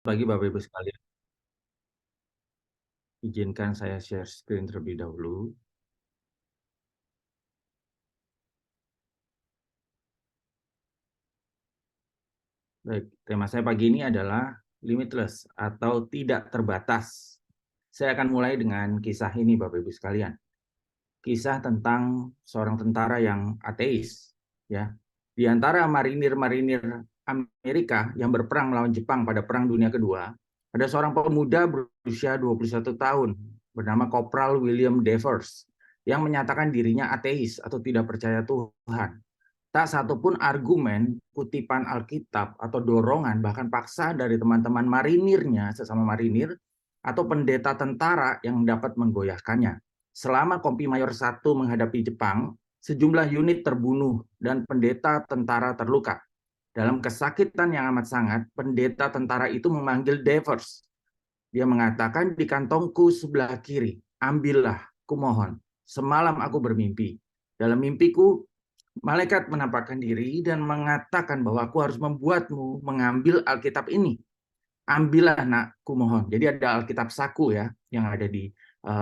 Pagi Bapak Ibu sekalian, izinkan saya share screen terlebih dahulu. Baik, tema saya pagi ini adalah limitless atau tidak terbatas. Saya akan mulai dengan kisah ini Bapak Ibu sekalian. Kisah tentang seorang tentara yang ateis, ya. Di antara marinir-marinir Amerika yang berperang melawan Jepang pada Perang Dunia Kedua, ada seorang pemuda berusia 21 tahun bernama Kopral William Devers yang menyatakan dirinya ateis atau tidak percaya Tuhan. Tak satupun argumen, kutipan Alkitab, atau dorongan, bahkan paksa dari teman-teman marinirnya, sesama marinir, atau pendeta tentara yang dapat menggoyahkannya. Selama Kompi Mayor 1 menghadapi Jepang, sejumlah unit terbunuh dan pendeta tentara terluka. Dalam kesakitan yang amat sangat, pendeta tentara itu memanggil Devers. Dia mengatakan, di kantongku sebelah kiri, ambillah, kumohon. Semalam aku bermimpi. Dalam mimpiku, malaikat menampakkan diri dan mengatakan bahwa aku harus membuatmu mengambil Alkitab ini. Ambillah nak, kumohon. Jadi ada Alkitab saku ya, yang ada di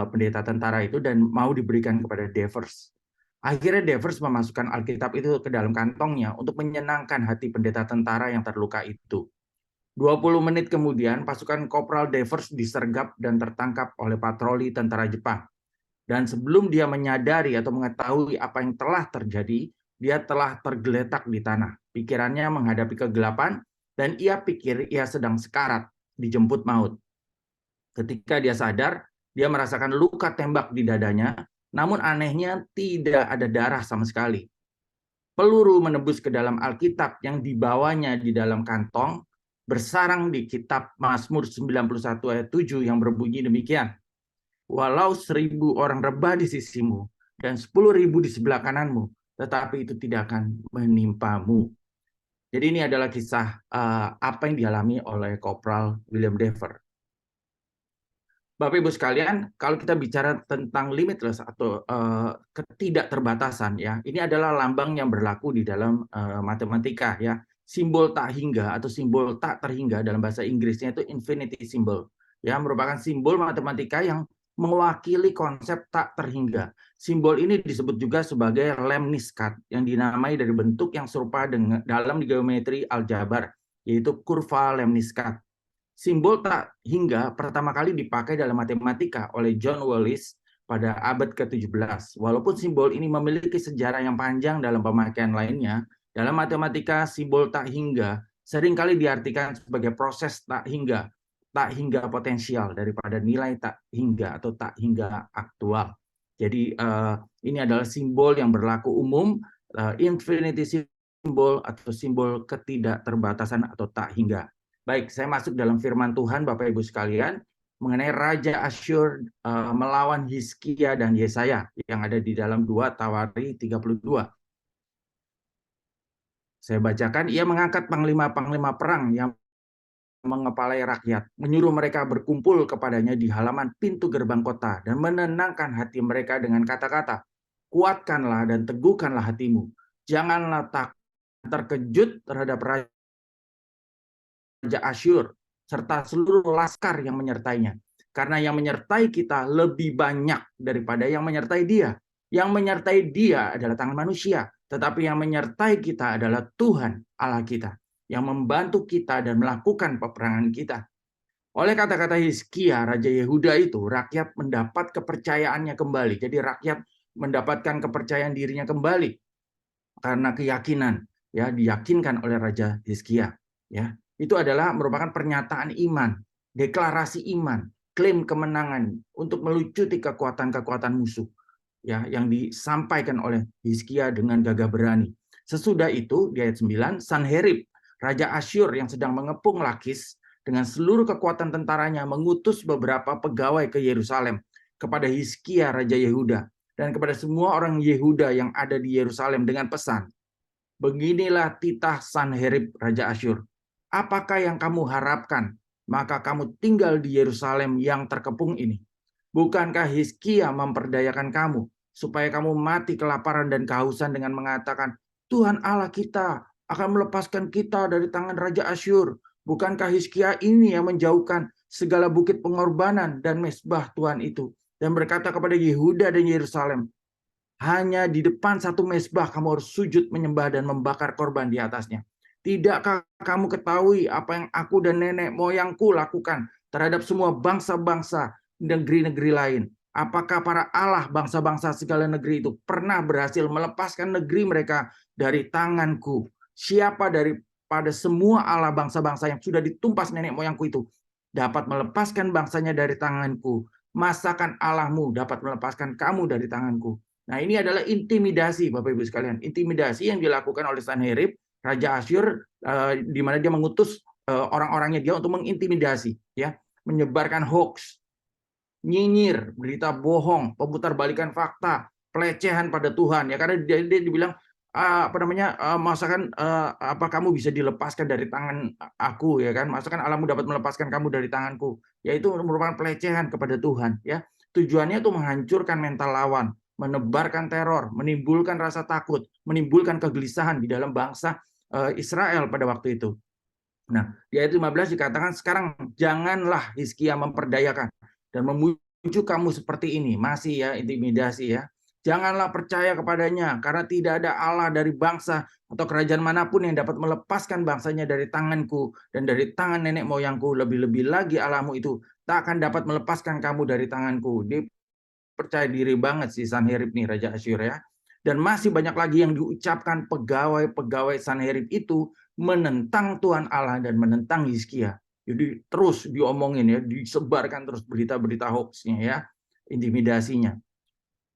pendeta tentara itu dan mau diberikan kepada Devers. Akhirnya Devers memasukkan Alkitab itu ke dalam kantongnya untuk menyenangkan hati pendeta tentara yang terluka itu. 20 menit kemudian, pasukan Kopral Devers disergap dan tertangkap oleh patroli tentara Jepang. Dan sebelum dia menyadari atau mengetahui apa yang telah terjadi, dia telah tergeletak di tanah. Pikirannya menghadapi kegelapan dan ia pikir ia sedang sekarat, dijemput maut. Ketika dia sadar, dia merasakan luka tembak di dadanya, namun anehnya tidak ada darah sama sekali. Peluru menembus ke dalam Alkitab yang dibawanya di dalam kantong, bersarang di kitab Mazmur 91 ayat 7 yang berbunyi demikian. Walau 1.000 orang rebah di sisimu dan 10.000 di sebelah kananmu, tetapi itu tidak akan menimpamu. Jadi ini adalah kisah apa yang dialami oleh Kopral William Dever. Bapak Ibu sekalian, kalau kita bicara tentang limitless atau ketidakterbatasan ya, ini adalah lambang yang berlaku di dalam matematika ya. Simbol tak hingga atau simbol tak terhingga dalam bahasa Inggrisnya itu infinity symbol. Ya, merupakan simbol matematika yang mewakili konsep tak terhingga. Simbol ini disebut juga sebagai lemniskat yang dinamai dari bentuk yang serupa dengan dalam geometri aljabar, yaitu kurva lemniskat. Simbol tak hingga pertama kali dipakai dalam matematika oleh John Wallis pada abad ke-17. Walaupun simbol ini memiliki sejarah yang panjang dalam pemakaian lainnya, dalam matematika simbol tak hingga seringkali diartikan sebagai proses tak hingga potensial daripada nilai tak hingga atau tak hingga aktual. Jadi ini adalah simbol yang berlaku umum, infinity simbol atau simbol ketidakterbatasan atau tak hingga. Baik, saya masuk dalam firman Tuhan Bapak Ibu sekalian mengenai Raja Asyur melawan Hizkia dan Yesaya yang ada di dalam 2 Tawari 32. Saya bacakan, ia mengangkat panglima-panglima perang yang mengepalai rakyat, menyuruh mereka berkumpul kepadanya di halaman pintu gerbang kota dan menenangkan hati mereka dengan kata-kata, kuatkanlah dan teguhkanlah hatimu. Janganlah terkejut terhadap Raja Asyur serta seluruh laskar yang menyertainya. Karena yang menyertai kita lebih banyak daripada yang menyertai dia. Yang menyertai dia adalah tangan manusia, tetapi yang menyertai kita adalah Tuhan Allah kita, yang membantu kita dan melakukan peperangan kita. Oleh kata-kata Hizkia, Raja Yehuda itu, rakyat mendapat kepercayaannya kembali. Jadi rakyat mendapatkan kepercayaan dirinya kembali karena keyakinan, ya, diyakinkan oleh Raja Hizkia, ya. Itu adalah merupakan pernyataan iman, deklarasi iman, klaim kemenangan untuk melucuti kekuatan-kekuatan musuh, ya, yang disampaikan oleh Hizkia dengan gagah berani. Sesudah itu di ayat 9, Sanherib, Raja Asyur yang sedang mengepung Lakis dengan seluruh kekuatan tentaranya mengutus beberapa pegawai ke Yerusalem kepada Hizkia Raja Yehuda dan kepada semua orang Yehuda yang ada di Yerusalem dengan pesan, beginilah titah Sanherib Raja Asyur. Apakah yang kamu harapkan? Maka kamu tinggal di Yerusalem yang terkepung ini. Bukankah Hizkia memperdayakan kamu supaya kamu mati kelaparan dan kehausan dengan mengatakan, Tuhan Allah kita akan melepaskan kita dari tangan Raja Asyur. Bukankah Hizkia ini yang menjauhkan segala bukit pengorbanan dan mesbah Tuhan itu, dan berkata kepada Yehuda dan Yerusalem, hanya di depan satu mesbah kamu harus sujud menyembah dan membakar korban di atasnya. Tidakkah kamu ketahui apa yang aku dan nenek moyangku lakukan terhadap semua bangsa-bangsa negeri-negeri lain? Apakah para Allah bangsa-bangsa segala negeri itu pernah berhasil melepaskan negeri mereka dari tanganku? Siapa daripada semua Allah bangsa-bangsa yang sudah ditumpas nenek moyangku itu dapat melepaskan bangsanya dari tanganku? Masakan Allahmu dapat melepaskan kamu dari tanganku? Nah, ini adalah intimidasi, Bapak Ibu sekalian. Intimidasi yang dilakukan oleh Sanherib, Raja Asyur, di mana dia mengutus orang-orangnya dia untuk mengintimidasi, ya, menyebarkan hoax, nyinyir, berita bohong, pemutarbalikan fakta, pelecehan pada Tuhan, ya, karena dia dibilang masakan apa kamu bisa dilepaskan dari tangan aku, ya kan? Masakan Allahmu dapat melepaskan kamu dari tanganku? Yaitu merupakan pelecehan kepada Tuhan, ya. Tujuannya itu menghancurkan mental lawan, menebarkan teror, menimbulkan rasa takut, menimbulkan kegelisahan di dalam bangsa Israel pada waktu itu. Nah, di ayat 15 dikatakan, sekarang janganlah Hizkia memperdayakan dan memujuk kamu seperti ini. Masih ya, intimidasi ya. Janganlah percaya kepadanya, karena tidak ada Allah dari bangsa atau kerajaan manapun yang dapat melepaskan bangsanya dari tanganku dan dari tangan nenek moyangku. Lebih-lebih lagi Allahmu itu tak akan dapat melepaskan kamu dari tanganku. Dia percaya diri banget si Sanherib nih, Raja Asyur ya. Dan masih banyak lagi yang diucapkan pegawai-pegawai Sanherib itu menentang Tuhan Allah dan menentang Hizkia. Jadi terus diomongin ya, disebarkan terus berita-berita hoaxnya ya, intimidasinya.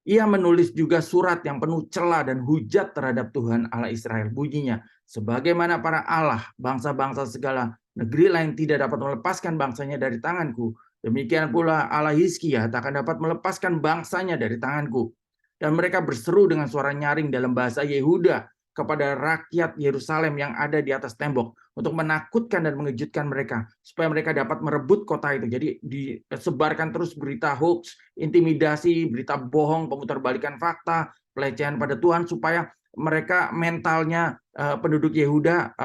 Ia menulis juga surat yang penuh cela dan hujat terhadap Tuhan Allah Israel. Bunyinya, sebagaimana para Allah, bangsa-bangsa segala negeri lain tidak dapat melepaskan bangsanya dari tanganku, demikian pula Allah Hizkia tak akan dapat melepaskan bangsanya dari tanganku. Dan mereka berseru dengan suara nyaring dalam bahasa Yehuda kepada rakyat Yerusalem yang ada di atas tembok untuk menakutkan dan mengejutkan mereka supaya mereka dapat merebut kota itu. Jadi disebarkan terus berita hoax, intimidasi, berita bohong, pemutarbalikan fakta, pelecehan pada Tuhan supaya mereka mentalnya penduduk Yehuda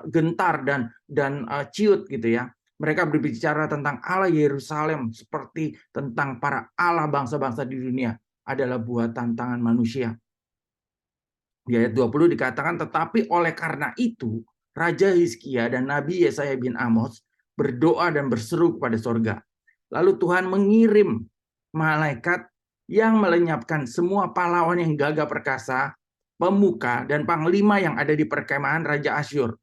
gentar dan ciut gitu ya. Mereka berbicara tentang Allah Yerusalem seperti tentang para Allah bangsa-bangsa di dunia adalah buatan tangan manusia. Di ayat 20 dikatakan, tetapi oleh karena itu, Raja Hizkia dan Nabi Yesaya bin Amos berdoa dan berseru kepada sorga. Lalu Tuhan mengirim malaikat yang melenyapkan semua pahlawan yang gagah perkasa, pemuka, dan panglima yang ada di perkemahan Raja Asyur.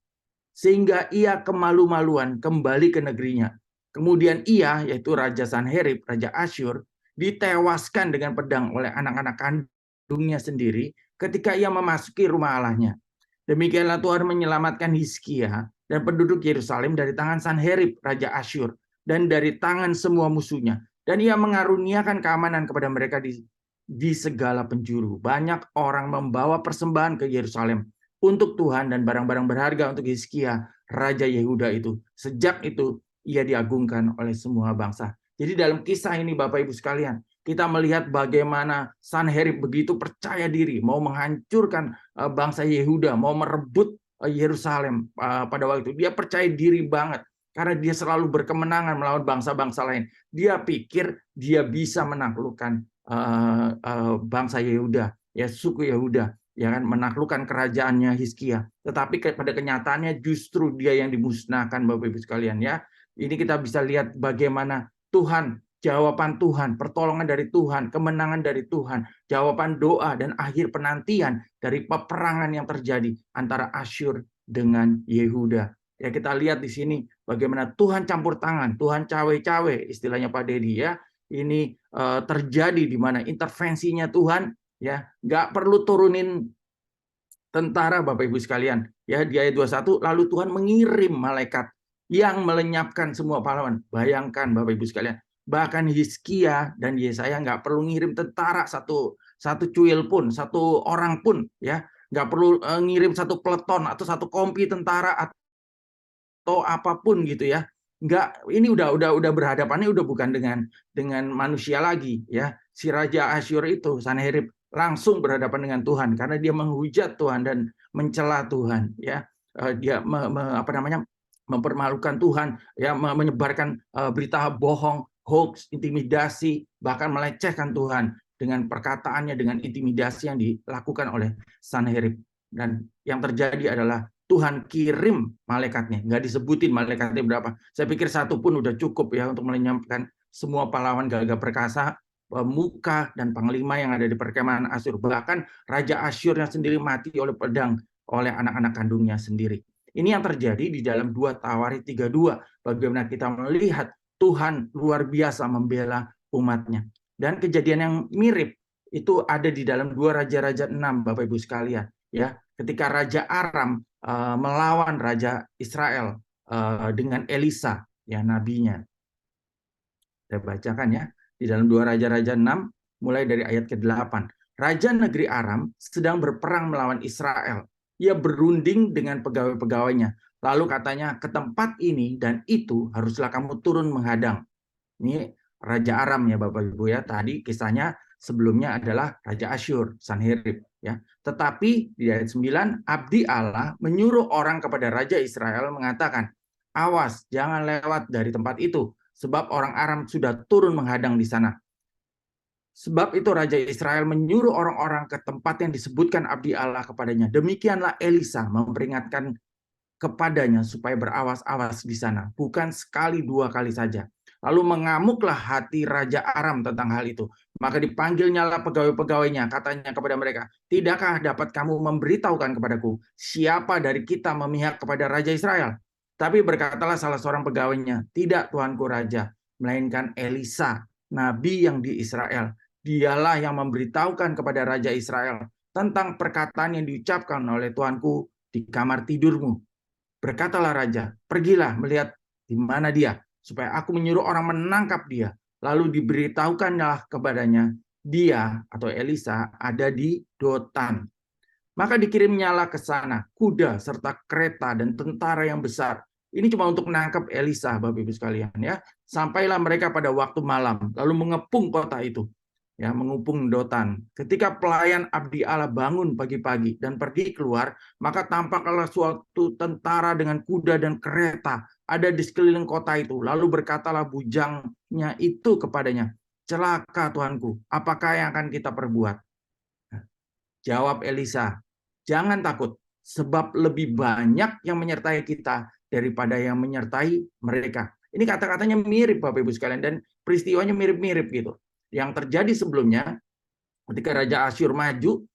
Sehingga ia kemalu-maluan kembali ke negerinya. Kemudian ia, yaitu Raja Sanherib, Raja Asyur, ditewaskan dengan pedang oleh anak-anak kandungnya sendiri ketika ia memasuki rumah Allahnya. Demikianlah Tuhan menyelamatkan Hizkia dan penduduk Yerusalem dari tangan Sanherib, Raja Asyur, dan dari tangan semua musuhnya. Dan ia mengaruniakan keamanan kepada mereka di segala penjuru. Banyak orang membawa persembahan ke Yerusalem untuk Tuhan dan barang-barang berharga untuk Hizkia, Raja Yehuda itu. Sejak itu ia diagungkan oleh semua bangsa. Jadi dalam kisah ini Bapak Ibu sekalian, kita melihat bagaimana Sanherib begitu percaya diri, mau menghancurkan bangsa Yehuda, mau merebut Yerusalem pada waktu itu. Dia percaya diri banget, karena dia selalu berkemenangan melawan bangsa-bangsa lain. Dia pikir dia bisa menaklukkan bangsa Yehuda, ya suku Yehuda, ya kan, menaklukkan kerajaannya Hizkia. Tetapi pada kenyataannya justru dia yang dimusnahkan, Bapak Ibu sekalian ya. Ini kita bisa lihat bagaimana Tuhan, jawaban Tuhan, pertolongan dari Tuhan, kemenangan dari Tuhan, jawaban doa dan akhir penantian dari peperangan yang terjadi antara Asyur dengan Yehuda. Ya, kita lihat di sini bagaimana Tuhan campur tangan, Tuhan cawe-cawe, istilahnya Pak Dedi ya. Ini terjadi di mana intervensinya Tuhan ya, nggak perlu turunin tentara Bapak Ibu sekalian. Ya, di ayat 21 lalu Tuhan mengirim malaikat yang melenyapkan semua pahlawan. Bayangkan Bapak Ibu sekalian, bahkan Hizkia dan Yesaya nggak perlu ngirim tentara satu cuil pun, satu orang pun ya, nggak perlu ngirim satu peleton atau satu kompi tentara atau apapun gitu ya. Nggak, ini udah berhadapannya udah bukan dengan manusia lagi ya. Si Raja Asyur itu Sanherib langsung berhadapan dengan Tuhan karena dia menghujat Tuhan dan mencela Tuhan ya. Dia mempermalukan Tuhan, ya, menyebarkan berita bohong, hoax, intimidasi, bahkan melecehkan Tuhan dengan perkataannya, dengan intimidasi yang dilakukan oleh Sanherib. Dan yang terjadi adalah Tuhan kirim malaikatnya, nggak disebutin malaikatnya berapa. Saya pikir satu pun udah cukup ya untuk menyampaikan semua pahlawan gagah perkasa, pemuka dan panglima yang ada di perkemahan Asyur. Bahkan Raja Asyurnya sendiri mati oleh pedang oleh anak-anak kandungnya sendiri. Ini yang terjadi di dalam 2 Tawarik 32. Bagaimana kita melihat Tuhan luar biasa membela umatnya. Dan kejadian yang mirip itu ada di dalam 2 Raja-Raja 6, Bapak Ibu sekalian. Ya, ketika Raja Aram melawan Raja Israel dengan Elisa, ya, nabinya. Saya bacakan ya, di dalam 2 Raja-Raja 6, mulai dari ayat ke-8. Raja negeri Aram sedang berperang melawan Israel. Ia berunding dengan pegawai-pegawainya. Lalu katanya, ke tempat ini dan itu haruslah kamu turun menghadang. Ini Raja Aram ya Bapak Ibu ya. Tadi kisahnya sebelumnya adalah Raja Asyur, Sanherib ya. Tetapi di ayat 9, abdi Allah menyuruh orang kepada Raja Israel mengatakan, awas jangan lewat dari tempat itu, sebab orang Aram sudah turun menghadang di sana. Sebab itu Raja Israel menyuruh orang-orang ke tempat yang disebutkan abdi Allah kepadanya. Demikianlah Elisa memperingatkan kepadanya supaya berawas-awas di sana, bukan sekali 2 kali saja. Lalu mengamuklah hati Raja Aram tentang hal itu. Maka dipanggilnyalah pegawai-pegawainya, katanya kepada mereka, tidakkah dapat kamu memberitahukan kepadaku siapa dari kita memihak kepada Raja Israel? Tapi berkatalah salah seorang pegawainya, tidak tuanku Raja, melainkan Elisa, nabi yang di Israel. Dialah yang memberitahukan kepada Raja Israel tentang perkataan yang diucapkan oleh tuanku di kamar tidurmu. Berkatalah raja, pergilah melihat di mana dia, supaya aku menyuruh orang menangkap dia. Lalu diberitahukanlah kepadanya, dia atau Elisa ada di Dotan. Maka dikirimnyalah ke sana kuda serta kereta dan tentara yang besar. Ini cuma untuk menangkap Elisa, Bapak Ibu sekalian ya. Sampailah mereka pada waktu malam, lalu mengepung kota itu. Ya, mengepung Dotan. Ketika pelayan abdi Allah bangun pagi-pagi dan pergi keluar, maka tampaklah suatu tentara dengan kuda dan kereta ada di sekeliling kota itu. Lalu berkatalah bujangnya itu kepadanya, celaka Tuanku, apakah yang akan kita perbuat? Jawab Elisa, jangan takut, sebab lebih banyak yang menyertai kita daripada yang menyertai mereka. Ini kata-katanya mirip Bapak Ibu sekalian, dan peristiwanya mirip-mirip gitu. Yang terjadi sebelumnya, ketika Raja Asyur maju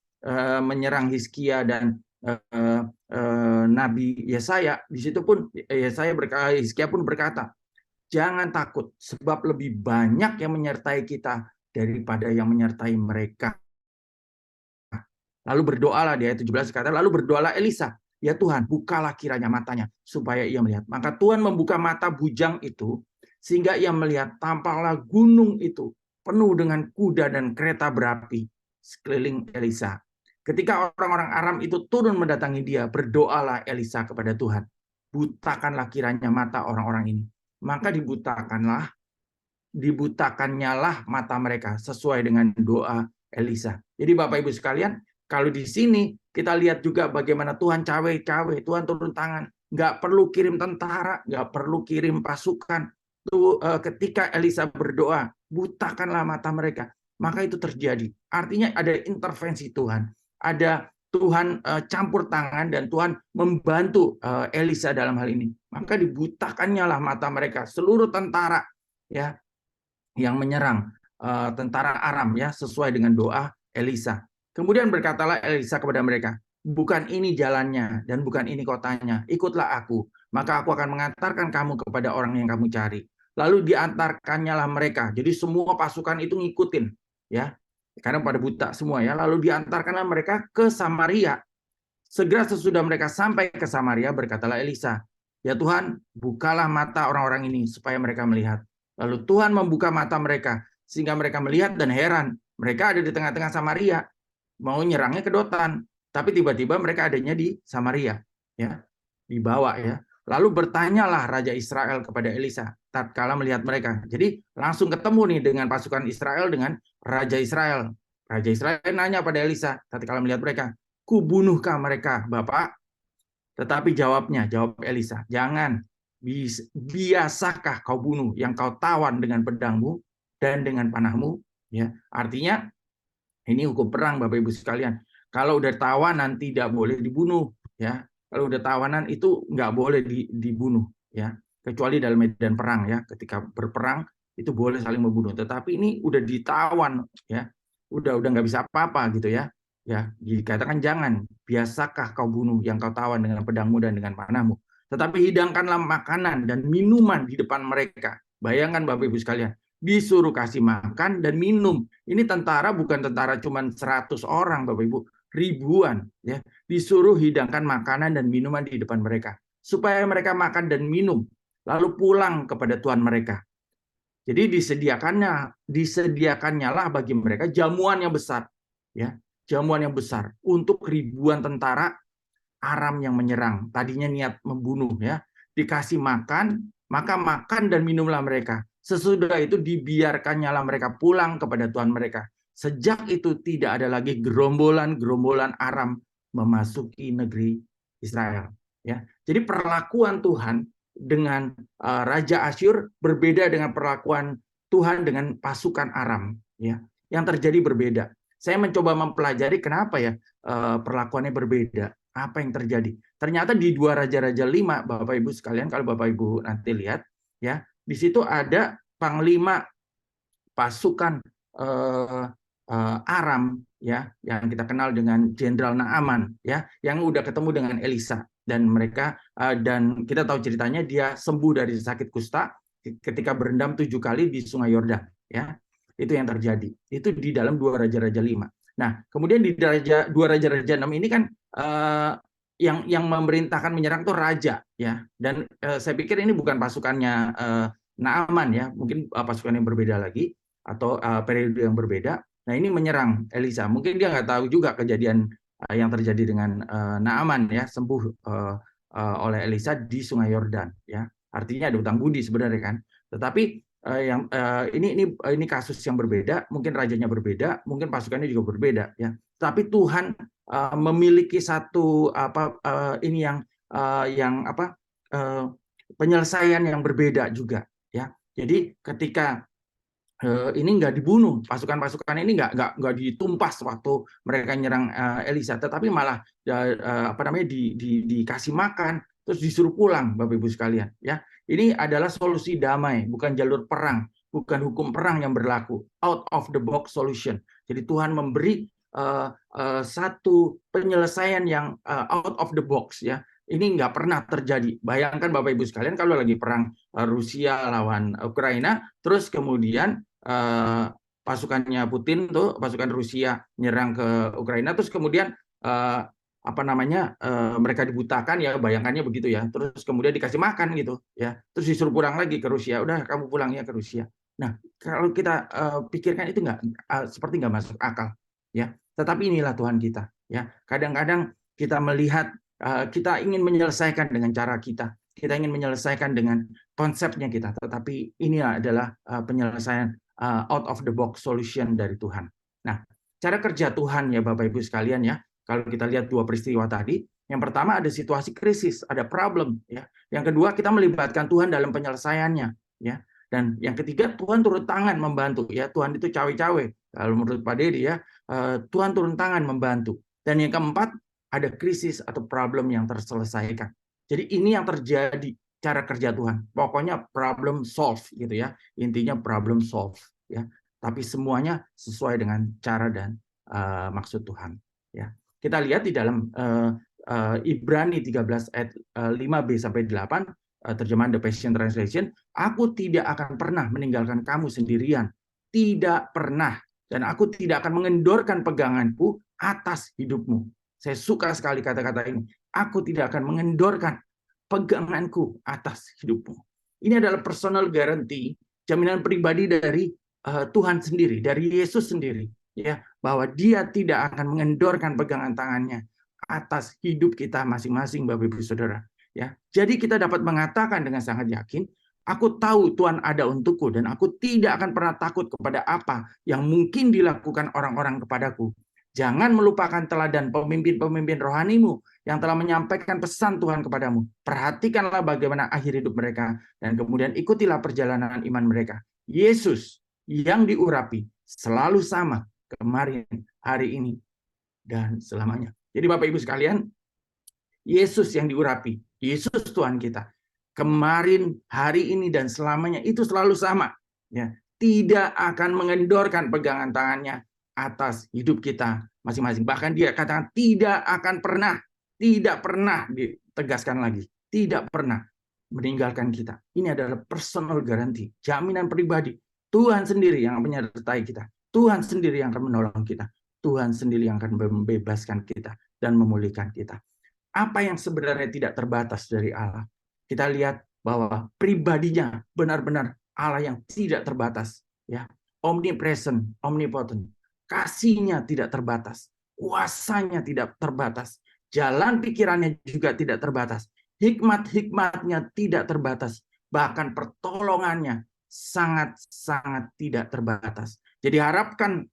menyerang Hizkia dan Nabi Yesaya, di situ pun Hizkia pun berkata, jangan takut, sebab lebih banyak yang menyertai kita daripada yang menyertai mereka. Lalu berdoalah di ayat 17 kata, lalu berdoalah Elisa, ya Tuhan, bukalah kiranya matanya supaya ia melihat. Maka Tuhan membuka mata bujang itu sehingga ia melihat, tampaklah gunung itu penuh dengan kuda dan kereta berapi sekeliling Elisa. Ketika orang-orang Aram itu turun mendatangi dia, berdoalah Elisa kepada Tuhan, butakanlah kiranya mata orang-orang ini. Maka dibutakannyalah mata mereka sesuai dengan doa Elisa. Jadi Bapak Ibu sekalian, kalau di sini kita lihat juga bagaimana Tuhan cawe-cawe, Tuhan turun tangan, nggak perlu kirim tentara, nggak perlu kirim pasukan. Ketika Elisa berdoa, butakanlah mata mereka, maka itu terjadi. Artinya ada intervensi Tuhan, ada Tuhan campur tangan dan Tuhan membantu Elisa dalam hal ini. Maka dibutakannyalah mata mereka, seluruh tentara ya yang menyerang tentara Aram ya, sesuai dengan doa Elisa. Kemudian berkatalah Elisa kepada mereka, bukan ini jalannya dan bukan ini kotanya, ikutlah aku, maka aku akan mengantarkan kamu kepada orang yang kamu cari. Lalu diantarkannyalah mereka, jadi semua pasukan itu ngikutin ya, karena pada buta semua ya. Lalu diantarkanlah mereka ke Samaria. Segera sesudah mereka sampai ke Samaria, berkatalah Elisa, ya Tuhan, bukalah mata orang-orang ini supaya mereka melihat. Lalu Tuhan membuka mata mereka sehingga mereka melihat dan heran. Mereka ada di tengah-tengah Samaria, mau nyerangnya ke Dotan, tapi tiba-tiba mereka adanya di Samaria, ya, di bawah ya. Lalu bertanyalah Raja Israel kepada Elisa tatkala melihat mereka. Jadi langsung ketemu nih dengan pasukan Israel dengan Raja Israel. Raja Israel nanya pada Elisa tatkala melihat mereka, kubunuhkah mereka, Bapak? Tetapi jawab Elisa, jangan. Biasakah kau bunuh yang kau tawan dengan pedangmu dan dengan panahmu? Ya, artinya ini hukum perang, Bapak Ibu sekalian. Kalau udah tawanan tidak boleh dibunuh, ya. Kalau udah tawanan itu nggak boleh dibunuh, ya. Kecuali dalam medan perang, ya. Ketika berperang itu boleh saling membunuh. Tetapi ini udah ditawan, ya. Udah nggak bisa apa-apa gitu ya. Ya, dikatakan jangan. Biasakah kau bunuh yang kau tawan dengan pedangmu dan dengan panahmu? Tetapi hidangkanlah makanan dan minuman di depan mereka. Bayangkan Bapak Ibu sekalian, disuruh kasih makan dan minum. Ini tentara bukan tentara cuma 100 orang, Bapak Ibu, ribuan, ya. Disuruh hidangkan makanan dan minuman di depan mereka supaya mereka makan dan minum lalu pulang kepada Tuhan mereka. Jadi disediakannya lah bagi mereka jamuan yang besar, ya. Jamuan yang besar untuk ribuan tentara Aram yang menyerang. Tadinya niat membunuh, ya. Dikasih makan, maka makan dan minumlah mereka. Sesudah itu dibiarkannya mereka pulang kepada Tuhan mereka. Sejak itu tidak ada lagi gerombolan-gerombolan Aram memasuki negeri Israel, ya. Jadi perlakuan Tuhan dengan Raja Asyur berbeda dengan perlakuan Tuhan dengan pasukan Aram, ya. Yang terjadi berbeda. Saya mencoba mempelajari kenapa ya perlakuannya berbeda. Apa yang terjadi? Ternyata di 2 Raja-Raja 5, Bapak Ibu sekalian, kalau Bapak Ibu nanti lihat, ya, di situ ada panglima pasukan Aram, ya, yang kita kenal dengan Jenderal Naaman, ya, yang udah ketemu dengan Elisa, dan mereka dan kita tahu ceritanya dia sembuh dari sakit kusta ketika berendam 7 kali di Sungai Yordan, ya. Itu yang terjadi. Itu di dalam 2 Raja-Raja 5. Nah, kemudian di 2 Raja-Raja 6 ini kan yang memerintahkan menyerang itu raja, ya. Dan saya pikir ini bukan pasukannya Naaman, ya, mungkin pasukan yang berbeda lagi atau periode yang berbeda. Nah, ini menyerang Elisa. Mungkin dia nggak tahu juga kejadian yang terjadi dengan Naaman, ya, sembuh oleh Elisa di Sungai Yordan, ya. Artinya ada utang budi sebenarnya kan. Tetapi ini kasus yang berbeda, mungkin rajanya berbeda, mungkin pasukannya juga berbeda, ya. Tapi Tuhan memiliki satu ini yang penyelesaian yang berbeda juga, ya. Jadi ketika ini nggak dibunuh, pasukan-pasukan ini nggak ditumpas waktu mereka nyerang Elisa, tetapi malah dikasih makan terus disuruh pulang, Bapak Ibu sekalian, ya. Ini adalah solusi damai, bukan jalur perang, bukan hukum perang yang berlaku, out of the box solution. Jadi Tuhan memberi satu penyelesaian yang out of the box, ya. Ini nggak pernah terjadi. Bayangkan Bapak Ibu sekalian kalau lagi perang Rusia lawan Ukraina, terus kemudian pasukannya Putin tuh, pasukan Rusia nyerang ke Ukraina, terus kemudian mereka dibutakan, ya, bayangkannya begitu, ya. Terus kemudian dikasih makan gitu, ya. Terus disuruh pulang lagi ke Rusia. Udah, kamu pulang ya ke Rusia. Nah, kalau kita pikirkan itu seperti nggak masuk akal, ya. Tetapi inilah Tuhan kita, ya. Kadang-kadang kita melihat kita ingin menyelesaikan dengan cara kita ingin menyelesaikan dengan konsepnya kita, tetapi ini adalah penyelesaian out of the box solution dari Tuhan. Nah, cara kerja Tuhan, ya Bapak Ibu sekalian, ya. Kalau kita lihat 2 peristiwa tadi, yang pertama ada situasi krisis, ada problem, ya. Yang kedua kita melibatkan Tuhan dalam penyelesaiannya, ya. Dan yang ketiga Tuhan turun tangan membantu, ya. Tuhan itu cawe-cawe. Kalau menurut Pak Dedi, ya, Tuhan turun tangan membantu. Dan yang keempat ada krisis atau problem yang terselesaikan. Jadi ini yang terjadi cara kerja Tuhan. Pokoknya problem solve gitu, ya. Intinya problem solve, ya. Tapi semuanya sesuai dengan cara dan maksud Tuhan, ya. Kita lihat di dalam Ibrani 13 ayat 5b sampai 8, terjemahan The Passion Translation, aku tidak akan pernah meninggalkan kamu sendirian, tidak pernah, dan aku tidak akan mengendorkan peganganku atas hidupmu. Saya suka sekali kata-kata ini. Aku tidak akan mengendorkan peganganku atas hidupmu. Ini adalah personal guarantee, jaminan pribadi dari Tuhan sendiri, dari Yesus sendiri, ya, bahwa Dia tidak akan mengendorkan pegangan tangannya atas hidup kita masing-masing, Bapak Ibu Saudara, ya. Jadi kita dapat mengatakan dengan sangat yakin, aku tahu Tuhan ada untukku dan aku tidak akan pernah takut kepada apa yang mungkin dilakukan orang-orang kepadaku. Jangan melupakan teladan pemimpin-pemimpin rohanimu yang telah menyampaikan pesan Tuhan kepadamu. Perhatikanlah bagaimana akhir hidup mereka, dan kemudian ikutilah perjalanan iman mereka. Yesus yang diurapi selalu sama kemarin, hari ini, dan selamanya. Jadi Bapak Ibu sekalian, Yesus yang diurapi, Yesus Tuhan kita, kemarin, hari ini, dan selamanya itu selalu sama. Ya, tidak akan mengendorkan pegangan tangannya atas hidup kita masing-masing. Bahkan dia katakan tidak akan pernah, tidak pernah ditegaskan lagi, tidak pernah meninggalkan kita. Ini adalah personal guarantee, jaminan pribadi. Tuhan sendiri yang menyertai kita. Tuhan sendiri yang akan menolong kita. Tuhan sendiri yang akan membebaskan kita dan memulihkan kita. Apa yang sebenarnya tidak terbatas dari Allah? Kita lihat bahwa pribadinya benar-benar Allah yang tidak terbatas, ya, omnipresent, omnipotent. Kasihnya tidak terbatas, kuasanya tidak terbatas, jalan pikirannya juga tidak terbatas, hikmat-hikmatnya tidak terbatas, bahkan pertolongannya sangat-sangat tidak terbatas. Jadi harapkan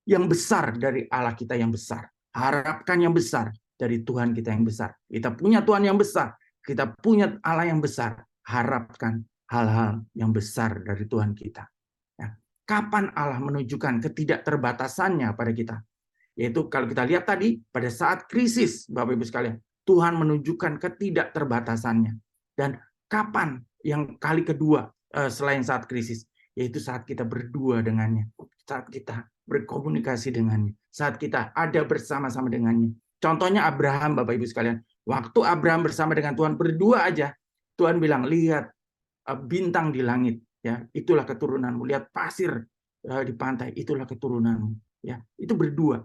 yang besar dari Allah kita yang besar. Harapkan yang besar dari Tuhan kita yang besar. Kita punya Tuhan yang besar. Kita punya Allah yang besar. Harapkan hal-hal yang besar dari Tuhan kita. Ya. Kapan Allah menunjukkan ketidakterbatasannya pada kita? Yaitu kalau kita lihat tadi, pada saat krisis, Bapak Ibu sekalian, Tuhan menunjukkan ketidakterbatasannya. Dan kapan yang kali kedua selain saat krisis? Yaitu saat kita berdua dengannya. Saat kita berkomunikasi dengannya. Saat kita ada bersama-sama dengannya. Contohnya Abraham, Bapak Ibu sekalian. Waktu Abraham bersama dengan Tuhan berdua aja, Tuhan bilang, lihat bintang di langit, ya, itulah keturunanmu. Lihat pasir di pantai, itulah keturunanmu. Ya, itu berdua.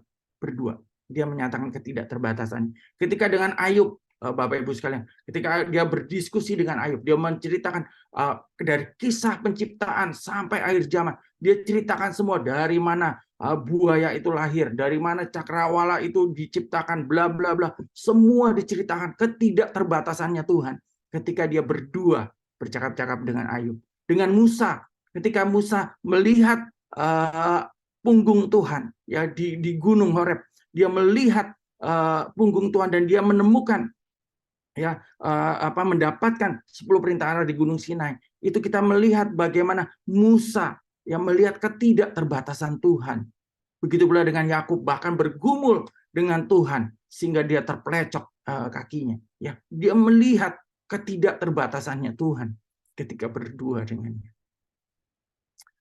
Dia menyatakan ketidakterbatasan. Ketika dengan Ayub, Bapak Ibu sekalian, ketika dia berdiskusi dengan Ayub, dia menceritakan dari kisah penciptaan sampai akhir zaman. Dia ceritakan semua dari mana buaya itu lahir, dari mana cakrawala itu diciptakan, bla bla bla. Semua diceritakan ketidakterbatasannya Tuhan. Ketika dia berdua bercakap-cakap dengan Ayub, dengan Musa, ketika Musa melihat punggung Tuhan, ya, di Gunung Horeb, dia melihat punggung Tuhan dan dia menemukan, ya, mendapatkan 10 perintah Allah di Gunung Sinai. Itu kita melihat bagaimana Musa yang melihat ketidakterbatasan Tuhan. Begitu pula dengan Yakub, bahkan bergumul dengan Tuhan sehingga dia terpelecok kakinya. Ya, dia melihat ketidakterbatasannya Tuhan ketika berdua dengannya.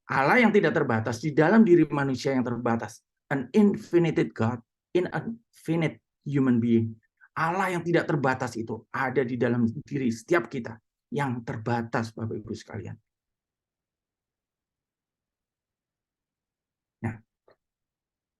Allah yang tidak terbatas di dalam diri manusia yang terbatas. An infinite God in an finite human being. Allah yang tidak terbatas itu ada di dalam diri setiap kita yang terbatas, Bapak Ibu sekalian. Nah,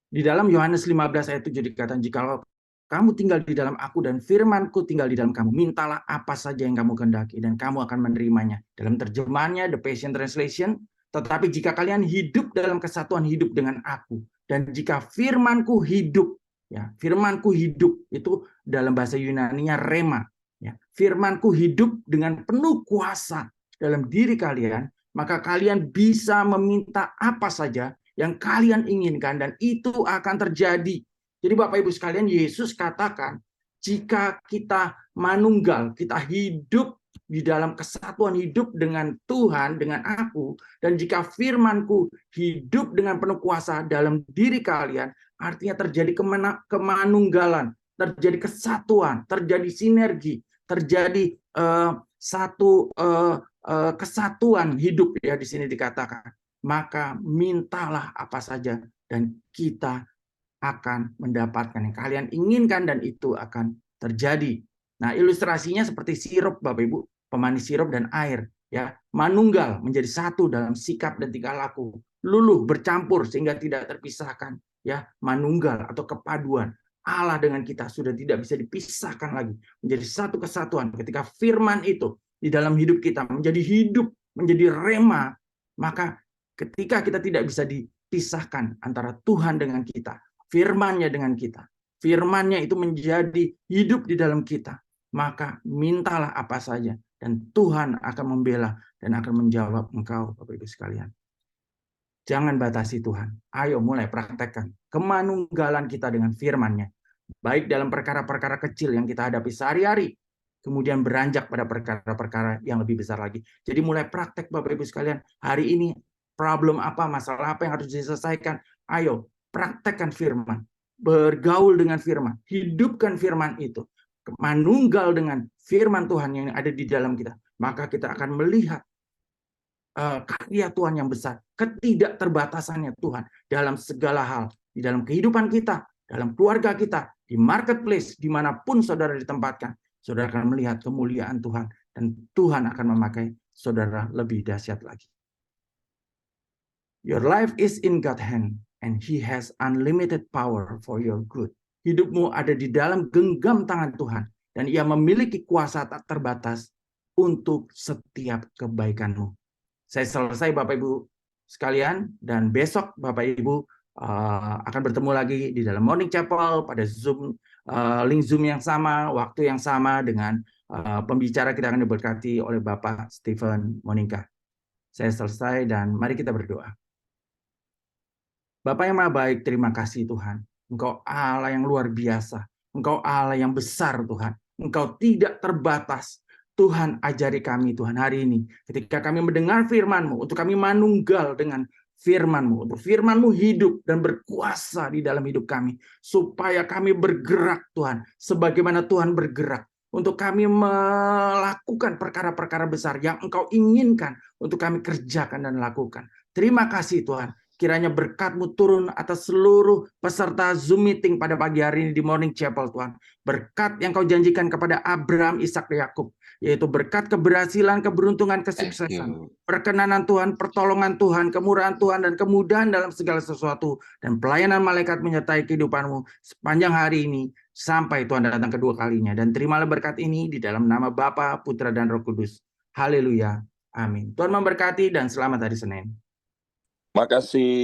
di dalam Yohanes 15 ayat 7 dikatakan, jikalau kamu tinggal di dalam aku dan firmanku tinggal di dalam kamu, mintalah apa saja yang kamu kehendaki dan kamu akan menerimanya. Dalam terjemahannya The Passion Translation, tetapi jika kalian hidup dalam kesatuan hidup dengan aku, dan jika firmanku hidup, ya, firmanku hidup itu dalam bahasa Yunaninya rema, ya, firmanku hidup dengan penuh kuasa dalam diri kalian, maka kalian bisa meminta apa saja yang kalian inginkan dan itu akan terjadi. Jadi Bapak Ibu sekalian, Yesus katakan, jika kita manunggal, kita hidup di dalam kesatuan hidup dengan Tuhan, dengan aku, dan jika firmanku hidup dengan penuh kuasa dalam diri kalian, artinya terjadi kemanunggalan, terjadi kesatuan, terjadi sinergi, terjadi satu kesatuan hidup, ya, di sini dikatakan. Maka mintalah apa saja dan kita akan mendapatkan yang kalian inginkan dan itu akan terjadi. Nah, ilustrasinya seperti sirup, Bapak Ibu, pemanis sirup dan air, ya, manunggal menjadi satu dalam sikap dan tingkah laku, luluh bercampur sehingga tidak terpisahkan, ya, manunggal atau kepaduan. Allah dengan kita sudah tidak bisa dipisahkan lagi, menjadi satu kesatuan. Ketika firman itu di dalam hidup kita menjadi hidup, menjadi rema, maka ketika kita tidak bisa dipisahkan antara Tuhan dengan kita, firman-Nya dengan kita, firman-Nya itu menjadi hidup di dalam kita, maka mintalah apa saja dan Tuhan akan membela dan akan menjawab engkau, Bapak Ibu sekalian. Jangan batasi Tuhan. Ayo mulai praktekkan kemanunggalan kita dengan firman-Nya. baik dalam perkara-perkara kecil yang kita hadapi sehari-hari, kemudian beranjak pada perkara-perkara yang lebih besar lagi. Jadi mulai praktek Bapak Ibu sekalian, hari ini problem apa, masalah apa yang harus diselesaikan, ayo praktekkan firman, bergaul dengan firman, hidupkan firman itu, manunggal dengan firman Tuhan yang ada di dalam kita, maka kita akan melihat karya Tuhan yang besar, ketidakterbatasannya Tuhan dalam segala hal, di dalam kehidupan kita, dalam keluarga kita, di marketplace, dimanapun saudara ditempatkan, saudara akan melihat kemuliaan Tuhan, dan Tuhan akan memakai saudara lebih dahsyat lagi. Your life is in God's hand, and He has unlimited power for your good. Hidupmu ada di dalam genggam tangan Tuhan, dan Ia memiliki kuasa tak terbatas untuk setiap kebaikanmu. Saya selesai Bapak Ibu sekalian, dan besok Bapak Ibu akan bertemu lagi di dalam Morning Chapel pada Zoom, link Zoom yang sama, waktu yang sama dengan pembicara kita akan diberkati oleh Bapak Stephen Monika. Saya selesai dan mari kita berdoa. Bapak yang Maha Baik, terima kasih Tuhan. Engkau Allah yang luar biasa. Engkau Allah yang besar Tuhan. Engkau tidak terbatas. Tuhan ajari kami Tuhan hari ini. Ketika kami mendengar firman-Mu, untuk kami manunggal dengan firman-Mu. Untuk firman-Mu hidup dan berkuasa di dalam hidup kami. Supaya kami bergerak Tuhan. Sebagaimana Tuhan bergerak. Untuk kami melakukan perkara-perkara besar yang Engkau inginkan. Untuk kami kerjakan dan lakukan. Terima kasih Tuhan. Kiranya berkat-Mu turun atas seluruh peserta Zoom meeting pada pagi hari ini di Morning Chapel Tuhan. Berkat yang Kau janjikan kepada Abraham, Ishak, dan Yakub, yaitu berkat keberhasilan, keberuntungan, kesuksesan, perkenanan Tuhan, pertolongan Tuhan, kemurahan Tuhan, dan kemudahan dalam segala sesuatu, dan pelayanan malaikat menyertai kehidupan-Mu sepanjang hari ini sampai Tuhan datang kedua kalinya. Dan terimalah berkat ini di dalam nama Bapa, Putra, dan Roh Kudus. Haleluya. Amin. Tuhan memberkati dan selamat hari Senin. Makasih.